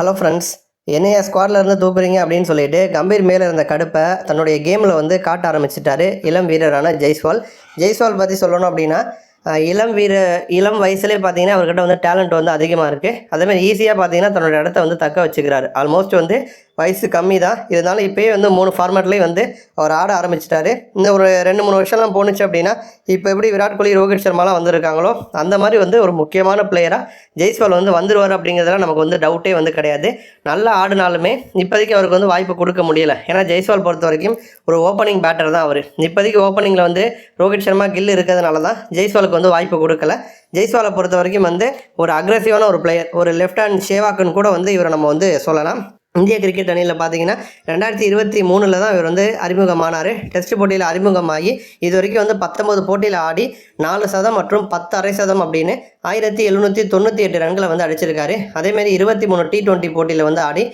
Hello friends, என்னைய ஸ்குவாடில் இருந்து தூக்குறீங்க அப்படின்னு சொல்லிட்டு கம்பீர் மேலே இருந்த கடுப்பை தன்னுடைய கேமில் வந்து காட்ட ஆரம்பிச்சிட்டாரு இளம் வீரரான ஜெய்ஸ்வால் பற்றி சொல்லணும் அப்படின்னா இளம் வயசுலேயே பார்த்தீங்கன்னா அவர்கிட்ட வந்து டேலண்ட் வந்து அதிகமாக இருக்குது. அதேமாதிரி ஈஸியாக பார்த்தீங்கன்னா தன்னோட இடத்த வந்து தக்க வச்சுக்கிறாரு. ஆல்மோஸ்ட் வந்து வயசு கம்மி தான், இருந்தாலும் இப்போயே வந்து 3 ஃபார்மேட்லேயும் வந்து அவர் ஆட ஆரம்பிச்சிட்டாரு. இன்னும் ஒரு 2-3 வருஷம்லாம் போணுச்சு அப்படின்னா இப்போ எப்படி விராட் கோலி, ரோஹித் சர்மாலாம் வந்திருக்காங்களோ அந்த மாதிரி வந்து ஒரு முக்கியமான பிளேயராக ஜெய்ஸ்வால் வந்து வந்துடுவார் அப்படிங்கிறதுலாம் நமக்கு வந்து டவுட்டே வந்து கிடையாது. நல்லா ஆடினாலுமே இப்போதைக்கு அவருக்கு வந்து வாய்ப்பு கொடுக்க முடியலை. ஏன்னா ஜெய்ஸ்வால் பொறுத்த வரைக்கும் ஒரு ஓப்பனிங் பேட்டர் தான் அவர். இப்போதைக்கு ஓப்பனிங்கில் வந்து ரோஹித் சர்மா, கில் இருக்கிறதுனால தான் ஜெய்ஸ்வாலுக்கு வந்து வாய்ப்பு கொடுக்கல. ஜெய்ஸ்வாலை பொறுத்த வரைக்கும் வந்து ஒரு அக்ரெசிவான ஒரு பிளேயர், ஒரு லெஃப்ட் ஹேண்ட் ஷேவாக்குன்னு கூட வந்து இவரை நம்ம வந்து சொல்லலாம். இந்திய கிரிக்கெட் அணியில் பார்த்தீங்கன்னா 2023 தான் இவர் வந்து அறிமுகமானார். டெஸ்ட் போட்டியில் அறிமுகமாகி இது வரைக்கும் வந்து 19 போட்டியில் ஆடி 4 சதம் மற்றும் 10 அரை சதம் அப்படின்னு 1798 ரன்களை வந்து அடிச்சிருக்காரு. அதேமாரி 23 T20 போட்டியில் வந்து ஆடி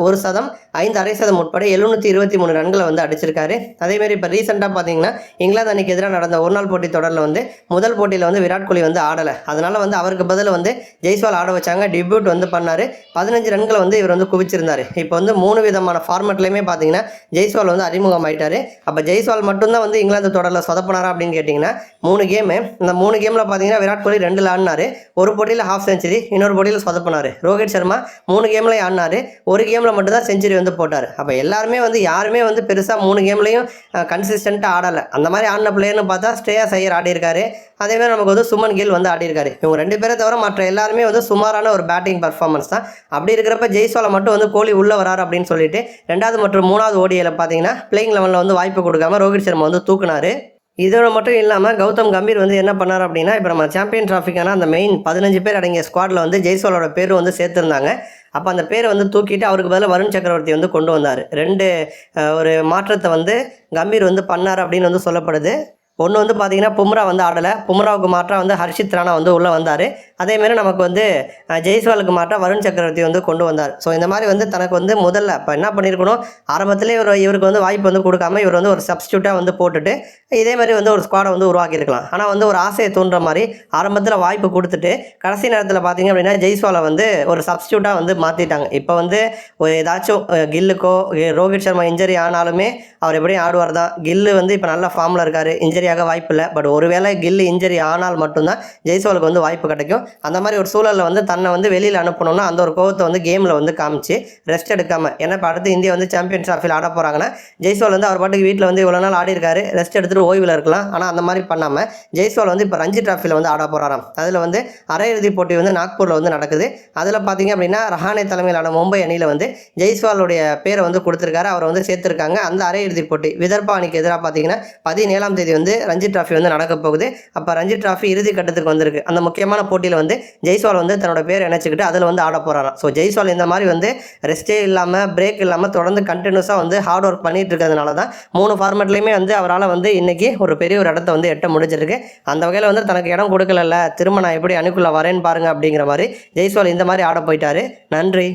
ஒரு சதம் 5 அரை சதம் உட்பட 723 ரன்களை வந்து அடிச்சிருக்காரு. அதேமாரி இப்போ ரீசெண்டாக பார்த்தீங்கன்னா இங்கிலாந்து அணிக்கு எதிராக நடந்த ஒரு நாள் போட்டி தொடரில் வந்து முதல் போட்டியில் வந்து விராட் கோலி வந்து ஆடலை. அதனால் வந்து அவருக்கு பதில் வந்து ஜெய்ஸ்வால் ஆட வச்சாங்க. டிபியூட் வந்து பண்ணார். 15 ரன்களை வந்து இவர் வந்து குவிச்சிருந்தார். இப்போ வந்து 3 விதமான ஃபார்மேட்லையுமே பார்த்தீங்கன்னா ஜெய்ஸ்வால் வந்து அறிமுகம் ஆயிட்டாரு. அப்போ ஜெய்ஸ்வால் மட்டும்தான் வந்து இங்கிலாந்து தொடரில் சொதப்பினாரா அப்படின்னு கேட்டிங்கன்னா 3 கேமு. இந்த 3 கேமில் பார்த்தீங்கன்னா விராட் கோலி 2 ஆடினார். ஒரு போட்டியில் ஹாஃப் செஞ்சுரி, இன்னொரு போட்டியில் சொதப்பினார். ரோஹித் சர்மா 3 கேமில் ஆடினார். ஒரு கேமில் மட்டும்தான் செஞ்சுரி வந்து போட்டார். அப்போ எல்லாருமே வந்து யாருமே வந்து பெருசாக 3 கேம்லையும் கன்சிஸ்டண்ட்டாக ஆடலை. அந்த மாதிரி ஆடின பிளேயர்னு பார்த்தா ஸ்ரேயாஸ் ஐயர் ஆடியிருக்காரு. அதேமாதிரி நமக்கு வந்து சுமன் கில் வந்து ஆடியிருக்காரு. இவங்க 2 பேரை தவிர மற்ற எல்லாருமே வந்து சுமாரான ஒரு பேட்டிங் பர்ஃபார்மன்ஸ் தான். அப்படி இருக்கிறப்ப ஜெய்ஸ்வாலை மட்டும் வந்து கோலி உள்ளே வராரு அப்படின்னு சொல்லிட்டு 2வது மற்றும் 3வது ஓடியில் பார்த்தீங்கன்னா பிளேயிங் லெவலில் வந்து வாய்ப்பு கொடுக்காம ரோஹித் சர்மா வந்து தூக்குனார். இதோட மட்டும் இல்லாமல் கௌதம் கம்பீர் வந்து என்ன பண்ணார் அப்படின்னா, இப்போ நம்ம சாம்பியன் டிராஃபிக்கான அந்த மெயின் 15 பேர் அடங்கிய ஸ்குவாடில் வந்து ஜெய்ஸ்வாலோட பேர் வந்து சேர்த்துருந்தாங்க. அப்போ அந்த பேரை வந்து தூக்கிட்டு அவருக்கு பதிலாக வருண் சக்கரவர்த்தி வந்து கொண்டு வந்தார். 2 ஒரு மாற்றத்தை வந்து கம்பீர் வந்து பண்ணார் அப்படின்னு வந்து சொல்லப்படுது. ஒன்று வந்து பார்த்திங்கன்னா பும்ரா வந்து ஆடலை. பும்ராவுக்கு மாற்றாக வந்து ஹர்ஷித் ராணா வந்து உள்ளே வந்தார். அதேமாரி நமக்கு வந்து ஜெய்ஸ்வாலுக்கு மாற்றாக வருண் சக்கரவர்த்தி வந்து கொண்டு வந்தார். ஸோ இந்த மாதிரி வந்து தனக்கு வந்து முதல்ல இப்போ என்ன பண்ணியிருக்கணும், ஆரம்பத்திலே இவருக்கு வந்து வாய்ப்பு வந்து கொடுக்காம இவர் வந்து ஒரு சப்ஸ்டியூட்டாக வந்து போட்டுட்டு இதே மாதிரி வந்து ஒரு ஸ்குவாடை வந்து உருவாக்கியிருக்கலாம். ஆனால் வந்து ஒரு ஆசையை தோன்ற மாதிரி ஆரம்பத்தில் வாய்ப்பு கொடுத்துட்டு கடைசி நேரத்தில் பார்த்திங்க அப்படின்னா ஜெய்ஸ்வாலை வந்து ஒரு சப்ஸ்டியூட்டாக வந்து மாற்றிட்டாங்க. இப்போ வந்து ஏதாச்சும் கில்லுக்கோ ரோஹித் சர்மா இன்ஜரி ஆனாலுமே அவர் எப்படியும் ஆடுவார் தான். கில்லு வந்து இப்போ நல்ல ஃபார்மில் இருக்கார். இன்ஜரியாக வாய்ப்பு இல்லை. பட் ஒருவேளை கில்லு இன்ஜரி ஆனால் மட்டும்தான் ஜெய்ஸ்வாலுக்கு வந்து வாய்ப்பு கிடைக்கும். அந்த மாதிரி ஒரு சூழலில் வந்து தன்னை வந்து வெளியில் அனுப்பணும்னா அந்த ஒரு கோவத்தை வந்து கேமில் வந்து காமிச்சு ரெஸ்ட் எடுக்காமல், ஏன்னா இப்போ அடுத்து இந்தியா வந்து சாம்பியன் டிராஃபியில் ஆட போகிறாங்கன்னா ஜெய்ஸ்வால் வந்து அவர் பாட்டுக்கு வீட்டில் வந்து இவ்வளோ நாள் ஆடி இருக்காரு, ரெஸ்ட் எடுத்துகிட்டு ஓய்வில் இருக்கலாம். ஆனால் அந்த மாதிரி பண்ணாமல் ஜெய்ஸ்வால் வந்து இப்போ ரஞ்சி டிராஃபியில் வந்து ஆட போகிறாராம். அதில் வந்து அரையிறுதி போட்டி வந்து நாக்பூரில் வந்து நடக்குது. அதில் பார்த்தீங்க அப்படின்னா ரஹானே தலைமையிலான மும்பை அணியில் வந்து ஜெய்ஸ்வாலுடைய பேரை வந்து கொடுத்துருக்காரு, அவரை வந்து சேர்த்துருக்காங்க. அந்த அரையிறுதி போட்டி விதர்பா அணிக்கு எதிராக பார்த்தீங்கன்னா 17ஆம் தேதி வந்து ரஞ்சி டிராஃபி வந்து நடக்க போகுது. அப்போ ரஞ்சி டிராஃபி இறுதி கட்டத்துக்கு வந்திருக்கு. அந்த முக்கியமான போட்டியில் வந்து ஜெய்ஸ்வால் வந்து தன்னோட பேர் இணைச்சிக்கிட்டு அதில் வந்து ஆட போகிறாராம். ஸோ ஜெய்ஸ்வால் இந்த மாதிரி வந்து ரெஸ்ட்டே இல்லாமல் பிரேக் இல்லாமல் தொடர்ந்து கண்டினியூஸாக வந்து ஹார்ட் ஒர்க் பண்ணிட்டு இருக்கிறதுனால தான் 3 ஃபார்மேட்லையுமே வந்து அவரால் வந்து இன்றைக்கி ஒரு பெரிய ஒரு இடத்த வந்து எட்ட முடிஞ்சிருக்கு. அந்த வகையில் வந்து தனக்கு இடம் கொடுக்கல, திரும்ப நான் எப்படி அணிக்குள்ளே வரேன்னு பாருங்கள் அப்படிங்கிற மாதிரி ஜெய்ஸ்வால் இந்த மாதிரி ஆட போயிட்டாரு. நன்றி.